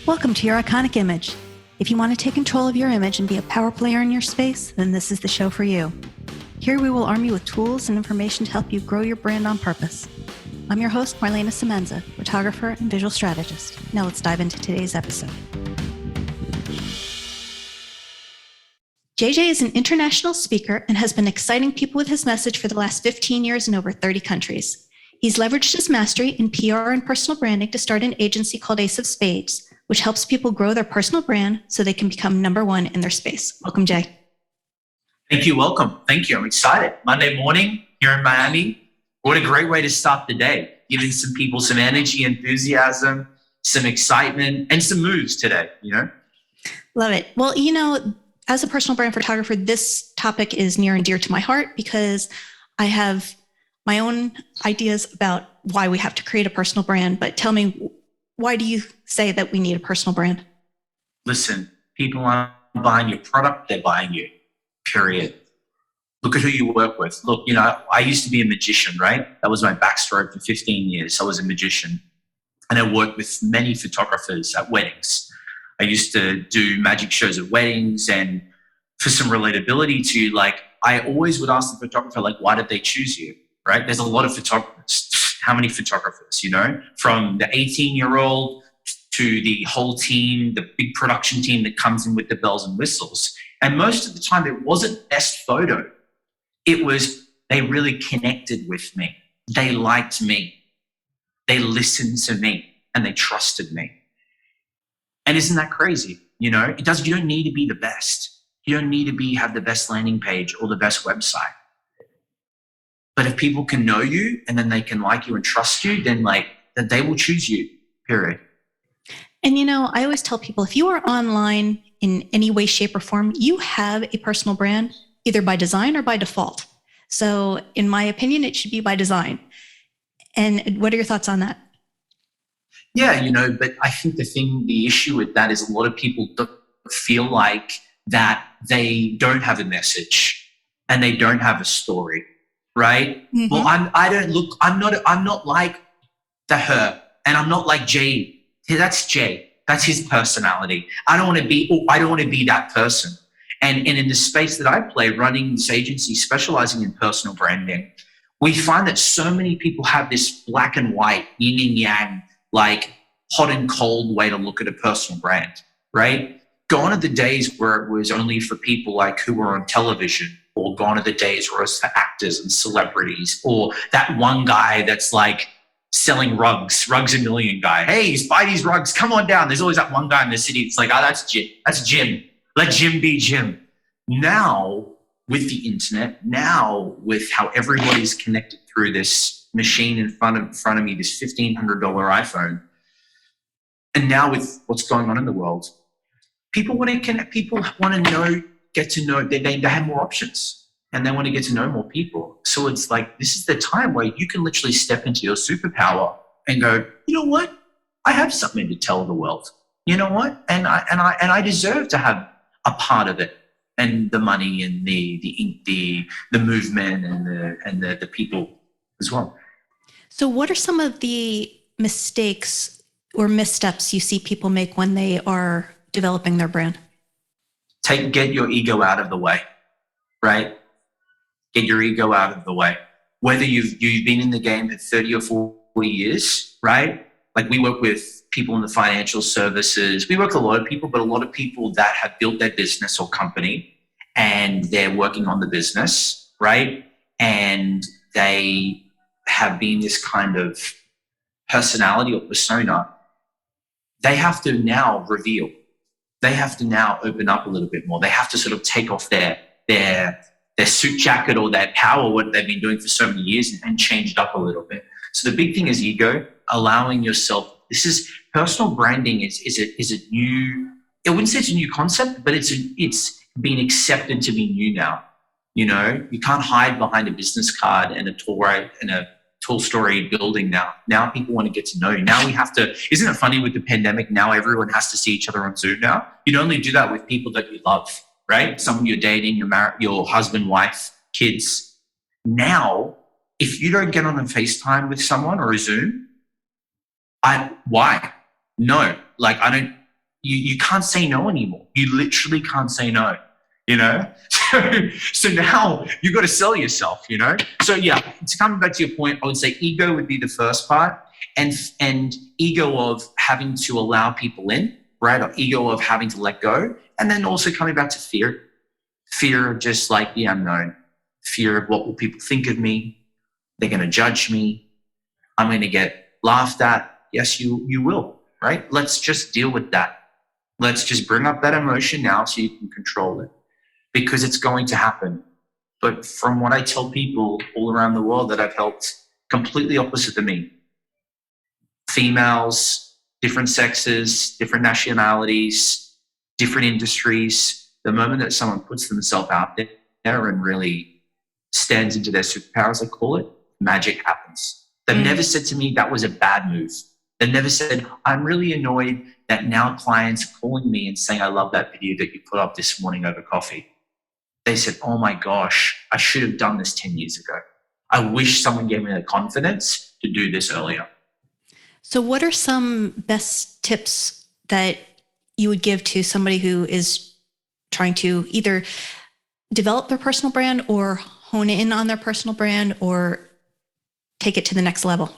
Welcome to Your Iconic Image. If you want to take control of your image and be a power player in your space, then this is the show for you. Here we will arm you with tools and information to help you grow your brand on purpose. I'm your host, Marlana Semenza, photographer and visual strategist. Now let's dive into today's episode. JJ is an international speaker and has been exciting people with his message for the last 15 years in over 30 countries. He's leveraged his mastery in PR and personal branding to start an agency called Ace of Spades, which helps people grow their personal brand so they can become number one in their space. Welcome, Jay. Thank you. Welcome. Thank you. I'm excited. Monday morning here in Miami. What a great way to start the day. Giving some people some energy, enthusiasm, some excitement, and some moves today, Love it. Well, as a personal brand photographer, this topic is near and dear to my heart because I have my own ideas about why we have to create a personal brand. But tell me, why do you say that we need a personal brand? Listen, people aren't buying your product, they're buying you, period. Look at who you work with. Look, I used to be a magician, right? That was my backstory for 15 years. I was a magician and I worked with many photographers at weddings. I used to do magic shows at weddings, and for some relatability to I always would ask the photographer, why did they choose you, right? There's a lot of photographers. How many photographers, from the 18-year-old to the whole team, the big production team that comes in with the bells and whistles. And most of the time it wasn't best photo. It was, they really connected with me. They liked me. They listened to me and they trusted me. And isn't that crazy? You don't need to be the best. You don't need to have the best landing page or the best website. But if people can know you and then they can like you and trust you, then that they will choose you, period. And I always tell people, if you are online in any way, shape, or form, you have a personal brand, either by design or by default. So in my opinion, it should be by design. And what are your thoughts on that? Yeah, but I think the issue with that is a lot of people feel like that they don't have a message and they don't have a story, right? Mm-hmm. Well, I'm not like her, and I'm not like Jay. That's Jay. That's his personality. I don't want to be that person. And in the space that I play, running this agency, specializing in personal branding, we find that so many people have this black and white, yin and yang, hot and cold way to look at a personal brand, right? Gone are the days where it was only for people who were on television, or gone are the days where it's for actors and celebrities, or that one guy that's selling rugs a million guy. Hey, buy these rugs, come on down. There's always that one guy in the city. It's that's Jim. That's Jim. Let Jim be Jim. Now, with the internet, now with how everybody's connected through this machine in front of me, this $1,500 iPhone, and now with what's going on in the world, people want to connect. People want to get to know. They have more options, and they want to get to know more people. So it's this is the time where you can literally step into your superpower and go, you know what? I have something to tell the world. You know what? And I deserve to have a part of it, and the money and the movement and the people as well. So what are some of the mistakes or missteps you see people make when they are developing their brand? Get your ego out of the way, right? Get your ego out of the way. Whether you've been in the game for 30 or 40 years, right? We work with people in the financial services. We work with a lot of people, but a lot of people that have built their business or company and they're working on the business, right? And they have been this kind of personality or persona. They have to now reveal. They have to now open up a little bit more. They have to sort of take off their suit jacket or their power, what they've been doing for so many years, and change it up a little bit. So the big thing is ego, allowing yourself. This is personal branding. Is a new. I wouldn't say it's a new concept, but it's been accepted to be new now. You can't hide behind a business card and a tall-story building now. Now people want to get to know you. Now we have to. Isn't it funny with the pandemic? Now everyone has to see each other on Zoom. Now you'd only do that with people that you love, right? Someone you're dating, you're married, your husband, wife, kids. Now, if you don't get on a FaceTime with someone or a Zoom, why? No, I don't. you can't say no anymore. You literally can't say no, you know? So now you've got to sell yourself, you know? So yeah, to come back to your point, I would say ego would be the first part, and ego of having to allow people in, right? Or ego of having to let go. And then also coming back to fear of just like the unknown, fear of what will people think of me? They're going to judge me. I'm going to get laughed at. Yes, you will, right? Let's just deal with that. Let's just bring up that emotion now so you can control it, because it's going to happen. But from what I tell people all around the world that I've helped, completely opposite to me. Females, different sexes, different nationalities, different industries. The moment that someone puts themselves out there and really stands into their superpowers, I call it, magic happens. They've never said to me that was a bad move. They've never said, I'm really annoyed that now clients are calling me and saying, I love that video that you put up this morning over coffee. They said, oh my gosh, I should have done this 10 years ago. I wish someone gave me the confidence to do this earlier. So what are some best tips that you would give to somebody who is trying to either develop their personal brand or hone in on their personal brand or take it to the next level?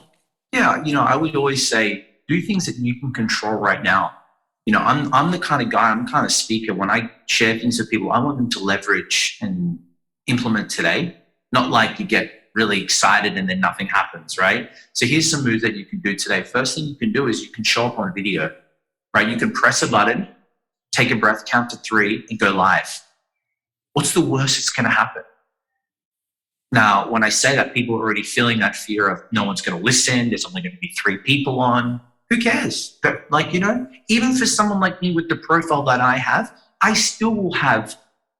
Yeah, I would always say, do things that you can control right now. I'm the kind of guy, I'm the kind of speaker, when I share things with people, I want them to leverage and implement today, not like you get really excited and then nothing happens, right? So here's some moves that you can do today. First thing you can do is you can show up on a video, right? You can press a button, take a breath, count to 3, and go live. What's the worst that's going to happen? Now, when I say that, people are already feeling that fear of no one's going to listen, there's only going to be 3 people on. Who cares? But even for someone like me with the profile that I have, I still will have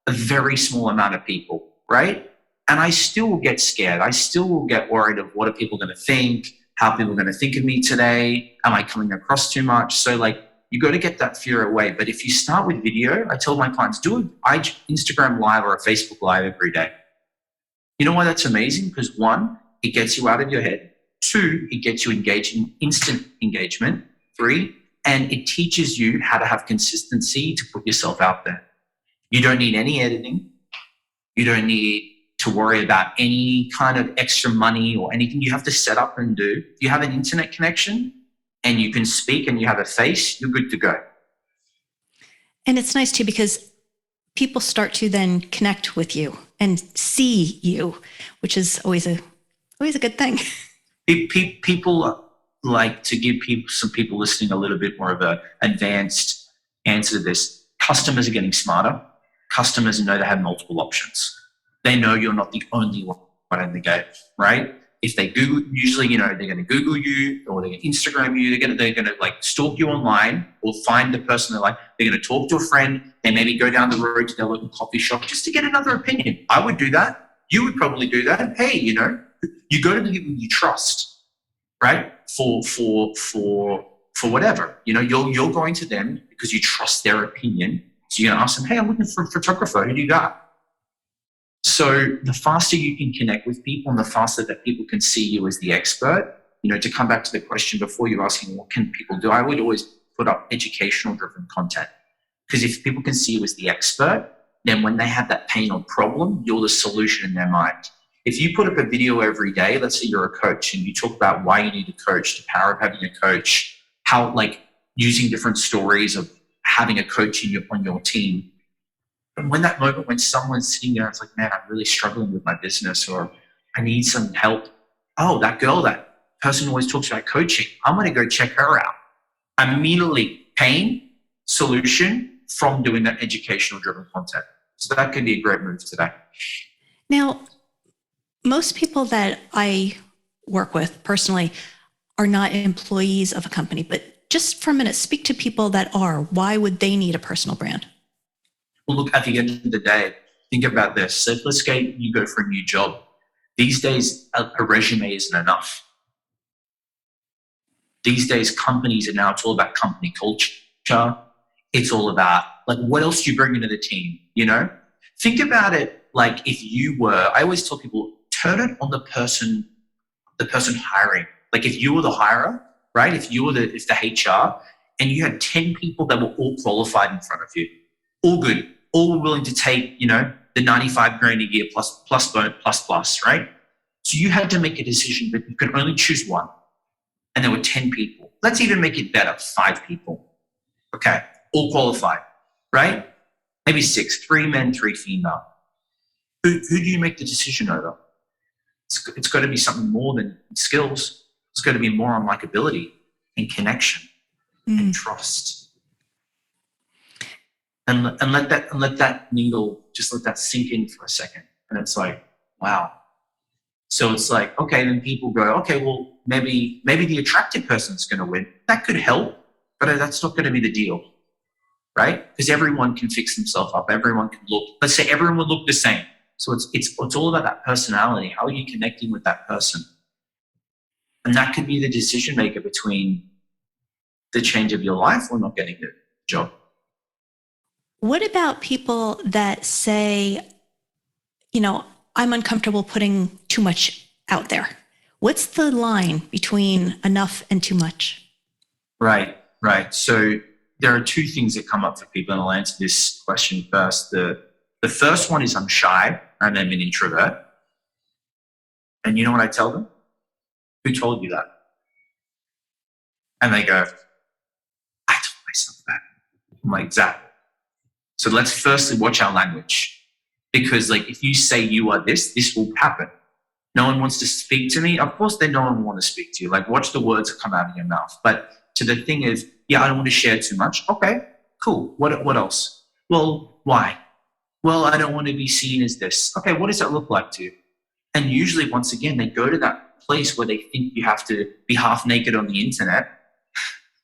a very small amount of people, right? And I still will get scared. I still will get worried of what are people going to think, how people are going to think of me today, am I coming across too much? So you got to get that fear away. But if you start with video, I tell my clients, do an Instagram live or a Facebook live every day. You know why that's amazing? Because 1, it gets you out of your head. 2, it gets you engaged in instant engagement. 3, and it teaches you how to have consistency to put yourself out there. You don't need any editing. You don't need to worry about any kind of extra money or anything you have to set up and do. If you have an internet connection and you can speak and you have a face, you're good to go. And it's nice too, because people start to then connect with you and see you, which is always a good thing. People like to give some people listening a little bit more of an advanced answer to this. Customers are getting smarter. Customers know they have multiple options. They know you're not the only one in the game, right? If they Google, usually, they're going to Google you or they're going to Instagram you. They're going to stalk you online or find the person they like. They're going to talk to a friend. They maybe go down the road to their local coffee shop just to get another opinion. I would do that. You would probably do that. Hey, you go to the people you trust, right? For whatever, you're going to them because you trust their opinion. So you're going to ask them, hey, I'm looking for a photographer. Who do you got? So the faster you can connect with people and the faster that people can see you as the expert, to come back to the question before, you're asking what can people do? I would always put up educational driven content, because if people can see you as the expert, then when they have that pain or problem, you're the solution in their mind. If you put up a video every day, let's say you're a coach and you talk about why you need a coach, the power of having a coach, how using different stories of having a coach on your team. And when that moment when someone's sitting there, it's like, man, I'm really struggling with my business or I need some help. Oh, that person always talks about coaching. I'm going to go check her out. Immediately, pain, solution from doing that educational driven content. So that could be a great move today. Now, most people that I work with personally are not employees of a company, but just for a minute, speak to people that are. Why would they need a personal brand? Well, look, at the end of the day, think about this. So let's say you go for a new job. These days, a resume isn't enough. These days, companies are now, it's all about company culture. It's all about, what else do you bring into the team, Think about it if you were, I always tell people, turn it on the person hiring. If you were the hirer, right? If the HR, and you had 10 people that were all qualified in front of you, all good, all were willing to take, the 95 grand a year plus, right? So you had to make a decision, but you could only choose one. And there were 10 people. Let's even make it better, 5 people. Okay, all qualified, right? Maybe 6, 3 men, 3 female. Who do you make the decision over? It's got to be something more than skills. It's got to be more on likability and connection and trust. And let that needle, just let that sink in for a second. And it's like, wow. So it's like, okay, then people go, okay, well, maybe the attractive person's going to win. That could help, but that's not going to be the deal, right? Because everyone can fix themselves up. Everyone can look. Let's say everyone would look the same. So it's all about that personality. How are you connecting with that person? And that could be the decision maker between the change of your life or not getting the job. What about people that say, I'm uncomfortable putting too much out there? What's the line between enough and too much? Right. So there are 2 things that come up for people, and I'll answer this question first. The first one is I'm shy and I'm an introvert. And you know what I tell them? Who told you that? And they go, I told myself that. I'm like, exactly. So let's firstly watch our language. Because if you say you are this will happen. No one wants to speak to me. Of course, then no one will want to speak to you. Watch the words that come out of your mouth. But to the thing is, yeah, I don't want to share too much. Okay, cool. What else? Well, why? Well, I don't want to be seen as this. Okay, what does that look like to you? And usually, once again, they go to that place where they think you have to be half naked on the internet,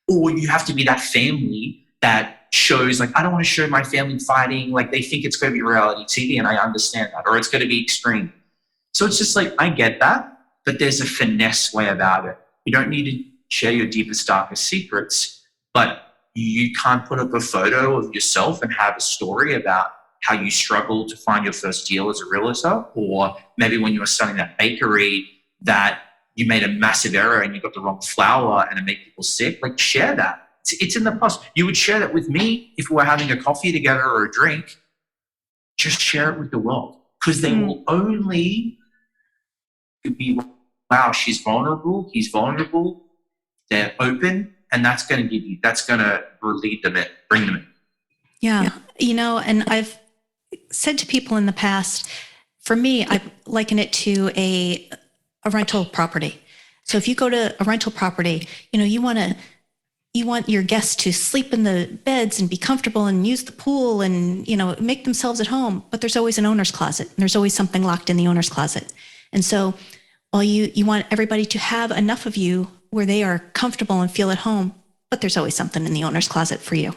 or you have to be that family that shows I don't want to show my family fighting. They think it's going to be reality TV, and I understand that, or it's going to be extreme. So it's just I get that, but there's a finesse way about it. You don't need to share your deepest, darkest secrets, but you can't put up a photo of yourself and have a story about how you struggled to find your first deal as a realtor, or maybe when you were starting that bakery that you made a massive error and you got the wrong flour and it made people sick. Share that. It's in the past. You would share that with me if we were having a coffee together or a drink. Just share it with the world, because they will only be, wow, she's vulnerable, he's vulnerable, they're open, and that's going to relieve them, bring them in. Yeah. And I've said to people in the past, for me, I liken it to a rental property. So if you go to a rental property, you want your guests to sleep in the beds and be comfortable and use the pool and, make themselves at home. But there's always an owner's closet. And there's always something locked in the owner's closet. And so while you want everybody to have enough of you where they are comfortable and feel at home, but there's always something in the owner's closet for you.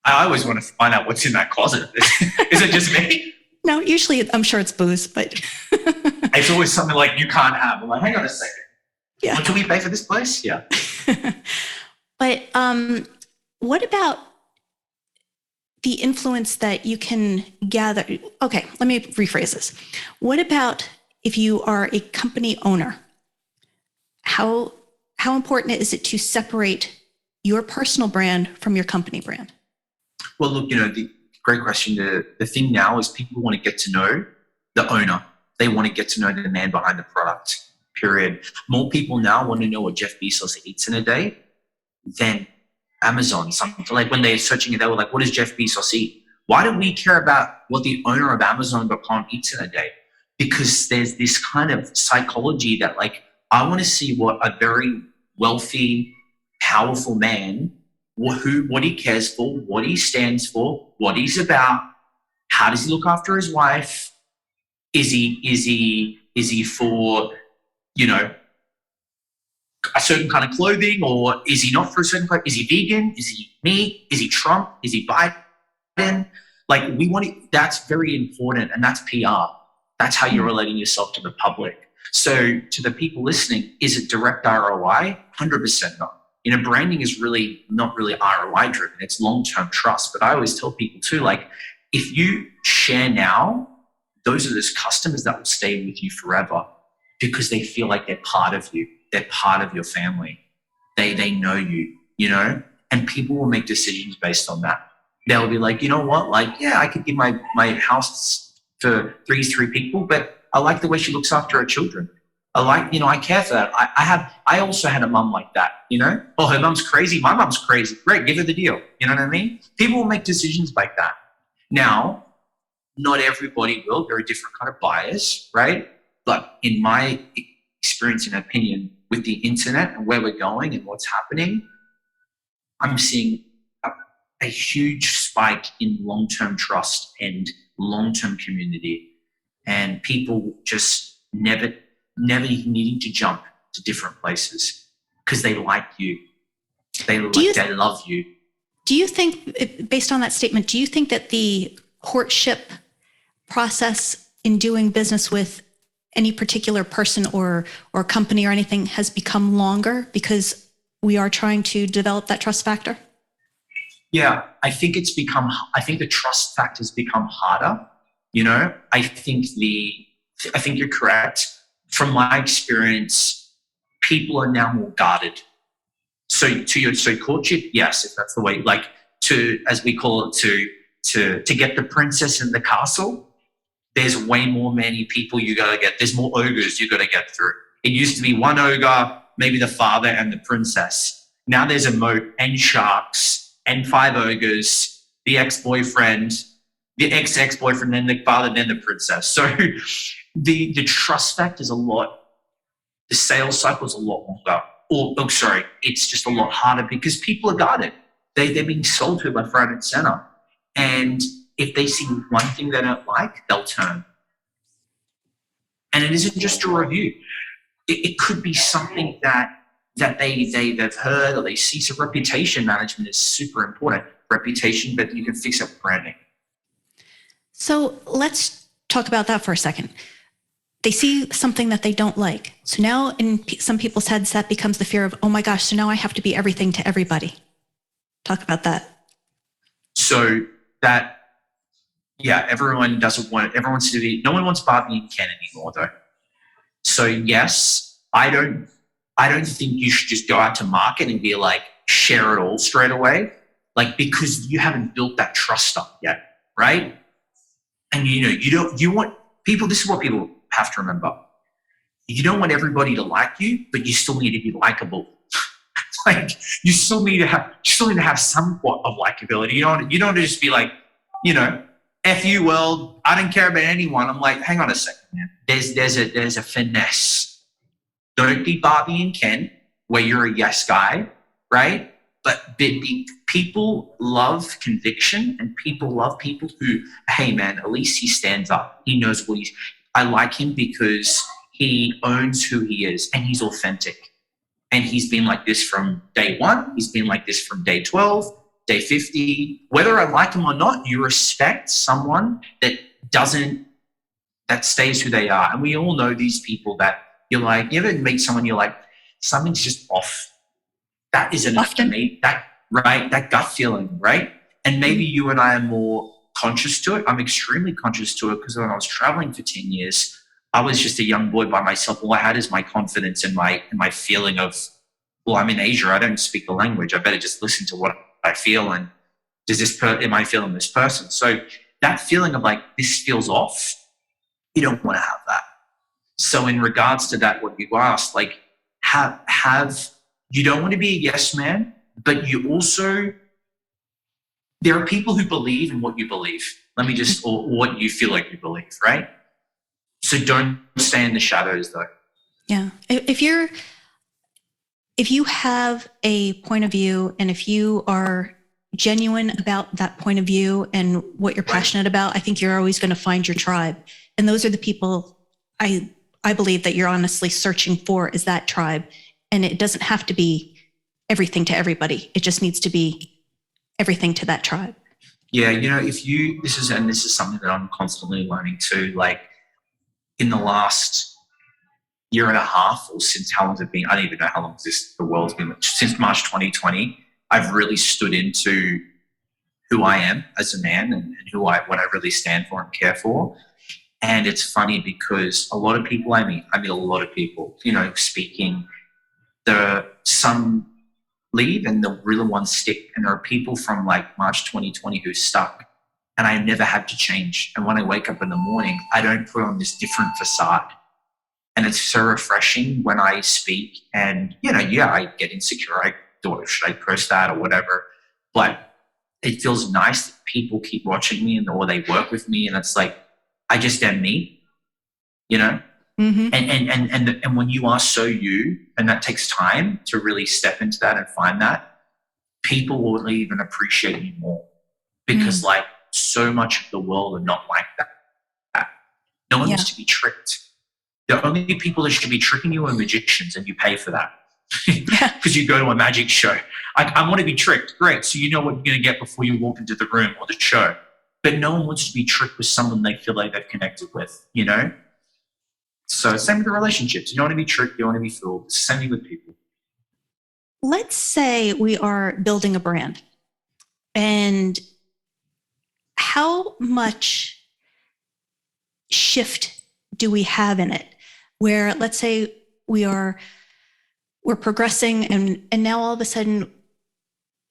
I always want to find out what's in that closet. Is it just me? No, usually I'm sure it's booze, but it's always something you can't have. I'm like, hang on a second. Yeah. What do we pay for this place? Yeah. But what about the influence that you can gather? Okay, let me rephrase this. What about if you are a company owner? How important is it to separate your personal brand from your company brand? Well, look, the great question. The thing now is people want to get to know the owner. They want to get to know the man behind the product, period. More people now want to know what Jeff Bezos eats in a day than Amazon. Something when they're searching it, they were like, what does Jeff Bezos eat? Why do we care about what the owner of Amazon.com eats in a day? Because there's this kind of psychology that I want to see what a very wealthy, powerful man, what he cares for, what he stands for, what he's about. How does he look after his wife? Is he for, a certain kind of clothing, or is he not for a certain clothing? Is he vegan? Is he meat? Is he Trump? Is he Biden? We want it. That's very important, and that's PR. That's how you're relating yourself to the public. So to the people listening, is it direct ROI? 100% not. Branding is really not really ROI driven. It's long-term trust. But I always tell people too, if you share now, those are those customers that will stay with you forever because they feel like they're part of you. They're part of your family. They know you. you know, and people will make decisions based on that. They'll be like, you know what, like, yeah, I could give my house to three people, but I like the way she looks after her children. I like, you know, I care for that. I also had a mum like that, you know. Oh, her mum's crazy. My mum's crazy. Great, give her the deal. You know what I mean? People will make decisions like that. Now, not everybody will. There are different kind of bias, right? But in my experience and opinion with the internet and where we're going and what's happening, I'm seeing a huge spike in long-term trust and long-term community, and people just never needing to jump to different places because they like you. They love you. Do you think, based on that statement, do you think that the courtship process in doing business with any particular person or company or anything has become longer because we are trying to develop that trust factor? Yeah, I think the trust factor has become harder. You know, I think you're correct. From my experience, people are now more guarded. So courtship, yes, if that's the way, like, to, as we call it, to get the princess in the castle, there's way more many people you gotta get. There's more ogres you gotta get through. It used to be one ogre, maybe the father and the princess. Now there's a moat and sharks and 5 ogres, the ex-boyfriend, the ex-boyfriend, then the father, then the princess. So the trust factor is a lot. The sales cycle is a lot longer. It's just a lot harder because people are guarded. They're being sold to left, right, and center. And if they see one thing they don't like, they'll turn. And it isn't just a review. It could be something that they've heard or they see. So reputation management is super important. Reputation, but you can fix up branding. So let's talk about that for a second. They see something that they don't like. So now in some people's heads, that becomes the fear of, oh my gosh, so now I have to be everything to everybody. Talk about that. So that, yeah, everyone wants to be, no one wants Barbie and Ken anymore though. So yes, I don't think you should just go out to market and be like, share it all straight away. Like, because you haven't built that trust up yet, right? And you want people, this is what people have to remember. You don't want everybody to like you, but you still need to be likable. Like, you still need to have somewhat of likability. You don't want to just be like, you know, F you world, I don't care about anyone. I'm like, hang on a second, man. There's a finesse. Don't be Barbie and Ken, where you're a yes guy, right? But people love conviction, and people love people who, hey man, at least he stands up. He knows what I like him because he owns who he is and he's authentic. And he's been like this from day 1. He's been like this from day 12, day 50. Whether I like him or not, you respect someone that stays who they are. And we all know these people that you're like, you ever meet someone, you're like, something's just off. That isn't enough to me. That gut feeling, right? And maybe you and I are more conscious to it. I'm extremely conscious to it because when I was traveling for 10 years, I was just a young boy by myself. All I had is my confidence and my feeling of, well, I'm in Asia. I don't speak the language. I better just listen to what I feel. And am I feeling this person? So that feeling of like, this feels off, you don't want to have that. So in regards to that, what you asked, like, you don't want to be a yes man, but you also, there are people who believe in what you believe. Or what you feel like you believe, right? So don't stay in the shadows though. Yeah. If you have a point of view and if you are genuine about that point of view and what you're passionate about, I think you're always going to find your tribe. And those are the people I believe that you're honestly searching for, is that tribe. And it doesn't have to be everything to everybody. It just needs to be everything to that tribe. Yeah, this is something that I'm constantly learning too. Like, in the last year and a half, or since how long has it been? I don't even know how long the world's been. Since March 2020, I've really stood into who I am as a man and what I really stand for and care for. And it's funny because a lot of people I meet a lot of people, speaking. Some leave and the real ones stick. And there are people from like March 2020 who stuck, and I never had to change. And when I wake up in the morning, I don't put on this different facade. And it's so refreshing when I speak. And, I get insecure. I thought, should I post that or whatever? But it feels nice that people keep watching me or they work with me. And it's like, I just am me, Mm-hmm. And when you are so you, and that takes time to really step into that and find that, people will even appreciate you more because like so much of the world are not like that. No one wants to be tricked. The only people that should be tricking you are magicians, and you pay for that because you go to a magic show. I want to be tricked. Great. So you know what you're going to get before you walk into the room or the show. But no one wants to be tricked with someone they feel like they've connected with, So same with the relationships. You don't want to be tricked. You don't want to be fooled. Same with people. Let's say we are building a brand, and how much shift do we have in it? Where let's say we're progressing and now all of a sudden,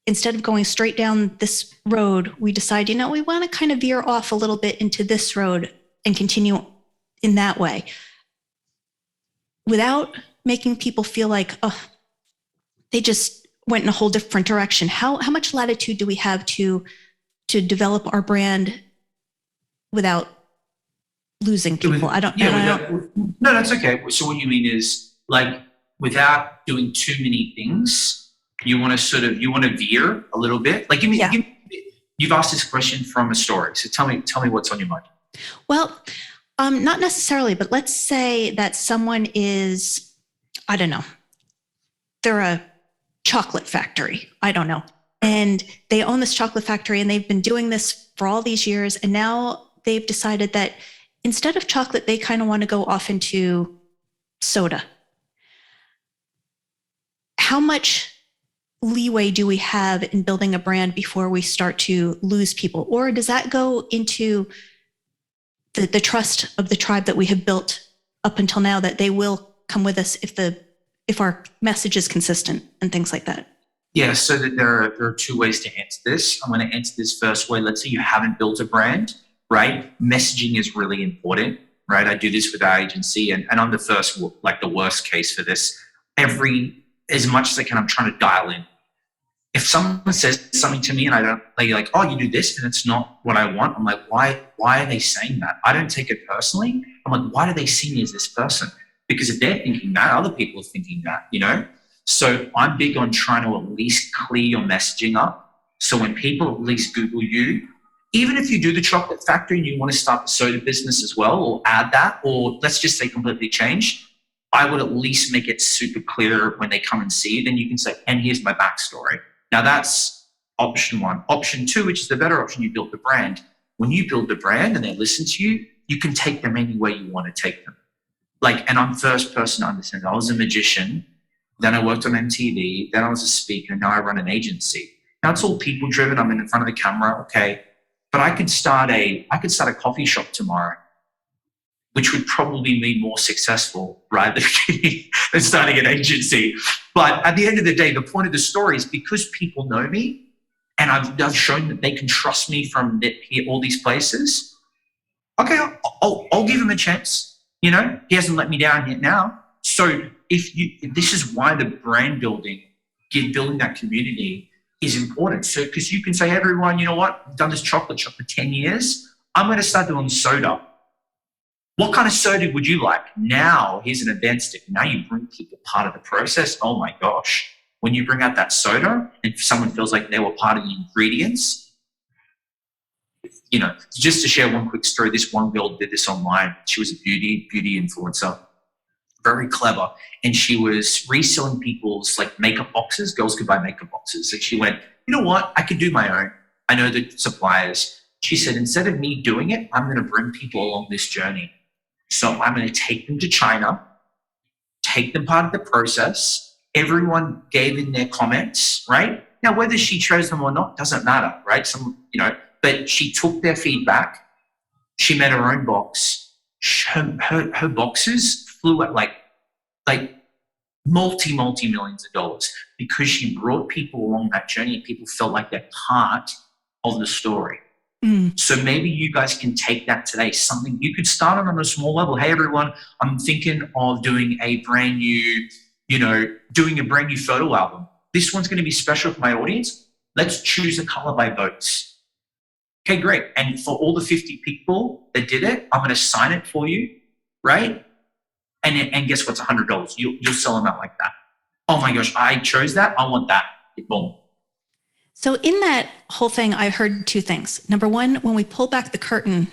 instead of going straight down this road, we decide, we want to kind of veer off a little bit into this road and continue in that way without making people feel like, oh, they just went in a whole different direction. How much latitude do we have to develop our brand without losing people? I don't know. No, that's okay. So what you mean is like without doing too many things, you want to veer a little bit. Like you've asked this question from a story. So tell me what's on your mind. Well, not necessarily, but let's say that someone is, I don't know, they're a chocolate factory. I don't know. And they own this chocolate factory and they've been doing this for all these years. And now they've decided that instead of chocolate, they kind of want to go off into soda. How much leeway do we have in building a brand before we start to lose people? Or does that go into the trust of the tribe that we have built up until now, that they will come with us if our message is consistent and things like that? Yeah, so that there are two ways to answer this. I'm going to answer this first way. Let's say you haven't built a brand, right? Messaging is really important, right? I do this with our agency, and I'm the first, like the worst case for this. As much as I can, I'm trying to dial in. If someone says something to me and I don't, like, oh, you do this and it's not what I want, I'm like, why are they saying that? I don't take it personally. I'm like, why do they see me as this person? Because if they're thinking that, other people are thinking that, So I'm big on trying to at least clear your messaging up. So when people at least Google you, even if you do the chocolate factory and you want to start the soda business as well, or add that, or let's just say completely change, I would at least make it super clear when they come and see it. And you can say, and here's my backstory. Now that's option one. Option two, which is the better option, you build the brand. When you build the brand and they listen to you, you can take them any way you want to take them. And I'm first person to understand. I was a magician, then I worked on MTV, then I was a speaker, and now I run an agency. Now it's all people driven. I'm in front of the camera, okay. But I could start a coffee shop tomorrow, which would probably be more successful, right, than starting an agency. But at the end of the day, the point of the story is because people know me and I've shown that they can trust me from all these places, okay, I'll give him a chance. He hasn't let me down yet now. So if this is why the brand building that community is important. So because you can say, everyone, you know what, I've done this chocolate shop for 10 years. I'm going to start doing soda. What kind of soda would you like? Now, here's an event stick. Now you bring people part of the process. Oh my gosh. When you bring out that soda and someone feels like they were part of the ingredients, just to share one quick story, this one girl did this online. She was a beauty influencer, very clever. And she was reselling people's makeup boxes. Girls could buy makeup boxes. And she went, you know what? I could do my own. I know the suppliers. She said, instead of me doing it, I'm going to bring people along this journey. So I'm going to take them to China, take them part of the process. Everyone gave in their comments, right? Now, whether she chose them or not doesn't matter, right? But she took their feedback. She made her own box. Her boxes flew at like multi millions of dollars because she brought people along that journey and people felt like they're part of the story. So maybe you guys can take that today, something you could start on a small level. Hey, everyone, I'm thinking of doing a brand new photo album. This one's going to be special for my audience. Let's choose a color by votes. Okay, great. And for all the 50 people that did it, I'm going to sign it for you, right? And guess what's $100? You'll sell them out like that. Oh my gosh, I chose that. I want that. Boom. So in that whole thing, I heard two things. Number one, when we pull back the curtain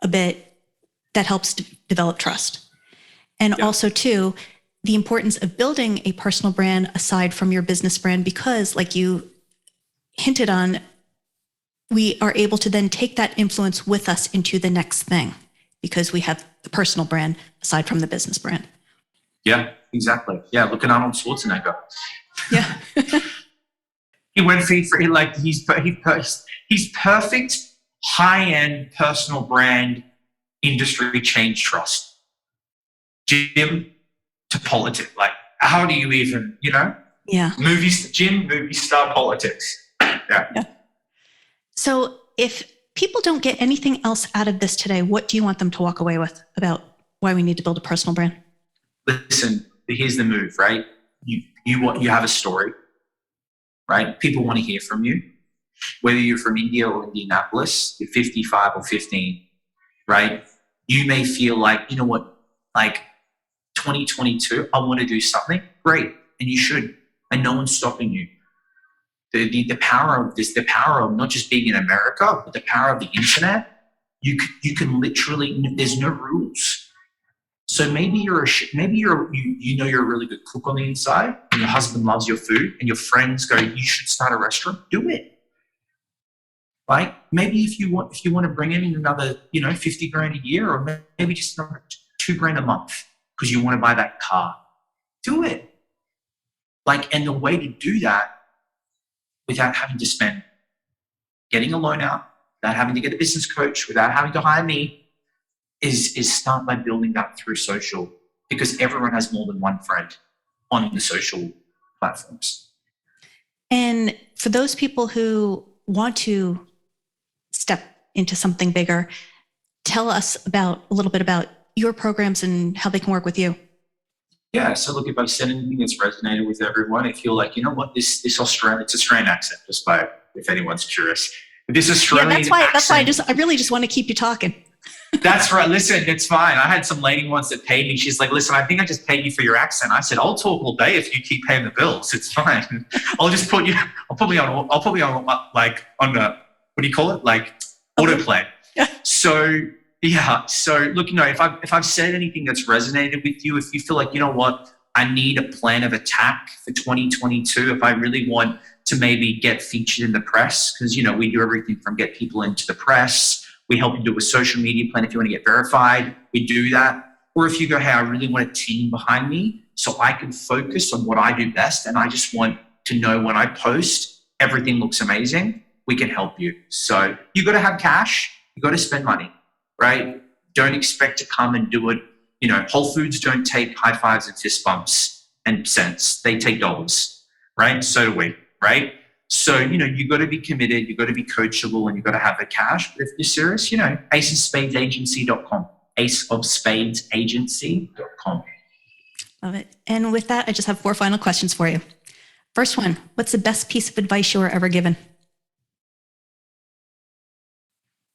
a bit, that helps develop trust. And also two, the importance of building a personal brand aside from your business brand, because like you hinted on, we are able to then take that influence with us into the next thing because we have the personal brand aside from the business brand. Yeah, exactly. Yeah, look at Arnold Schwarzenegger. Yeah. He went for like he's perfect high-end personal brand industry change trust. Gym to politics. Like, how do you even, movie star politics. Yeah. So if people don't get anything else out of this today, what do you want them to walk away with about why we need to build a personal brand? Listen, here's the move, right? You have a story, right? People want to hear from you, whether you're from India or Indianapolis, you're 55 or 15, right? You may feel like, you know what, like 2022, I want to do something. Great. And you should. And no one's stopping you. The power of this, the power of not just being in America, but the power of the internet, you can literally, there's no rules. So maybe you're a really good cook on the inside and your husband loves your food and your friends go, you should start a restaurant, do it. Right? Maybe if you want to bring in another, 50 grand a year or maybe just another $2,000 a month because you want to buy that car, do it. And the way to do that without having to spend getting a loan out, without having to get a business coach, without having to hire me, is start by building that through social, because everyone has more than one friend on the social platforms. And for those people who want to step into something bigger, tell us a little bit about your programs and how they can work with you. Yeah, so look, if I've said anything that's resonated with everyone, if you're like, you know what, this Australian, it's Australian accent, just by, if anyone's curious. This Australian accent, that's why I really just want to keep you talking. That's right. Listen, it's fine. I had some lady once that paid me. She's like, listen, I think I just paid you for your accent. I said, I'll talk all day if you keep paying the bills. It's fine. I'll put me on like on the, what do you call it? Like autoplay. So yeah. So look, if I've said anything that's resonated with you, if you feel like, you know what, I need a plan of attack for 2022. If I really want to maybe get featured in the press, because, we do everything from get people into the press. We help you do a social media plan. If you want to get verified, we do that. Or if you go, hey, I really want a team behind me so I can focus on what I do best. And I just want to know when I post, everything looks amazing. We can help you. So you got to have cash. You got to spend money, right? Don't expect to come and do it. Whole Foods don't take high fives and fist bumps and cents. They take dollars, right? So do we, right? So, you got to be committed, you got to be coachable, and you got to have the cash. But if you're serious, aceofspadesagency.com, aceofspadesagency.com. Love it. And with that, I just have 4 final questions for you. First one, what's the best piece of advice you were ever given?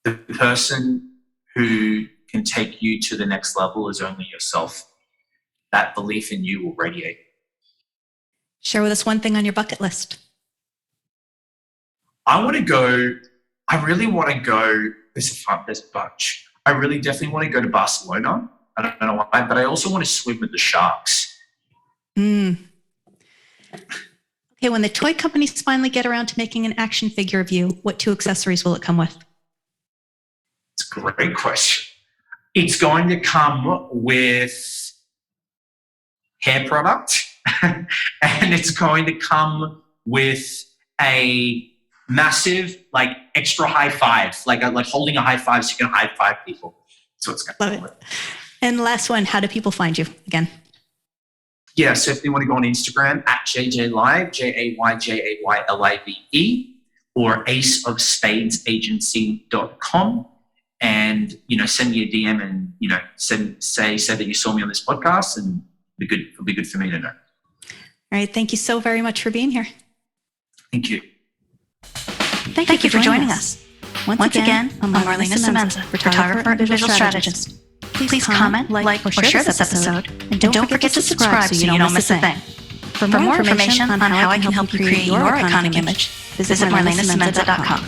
The person who can take you to the next level is only yourself. That belief in you will radiate. Share with us one thing on your bucket list. I really want to go, there's a bunch. I really definitely want to go to Barcelona. I don't know why, but I also want to swim with the sharks. Okay, when the toy companies finally get around to making an action figure of you, what 2 accessories will it come with? It's a great question. It's going to come with hair product and it's going to come with a massive, extra high five, like holding a high five so you can high five people. So it's going to love it. And last one, how do people find you again? Yeah, so if they want to go on Instagram at JJLive, JayJaylive, or aceofspadesagency.com, and send me a DM and say that you saw me on this podcast, and it'll be good for me to know. All right, thank you so very much for being here. Thank you. Thank you for joining us. Once again, I'm Marlana Semenza, photographer and visual strategist. Please comment, like, or share this episode. And don't forget to subscribe so you don't miss a thing. For more information on how I can help you create your iconic image, visit marlanasemenza.com.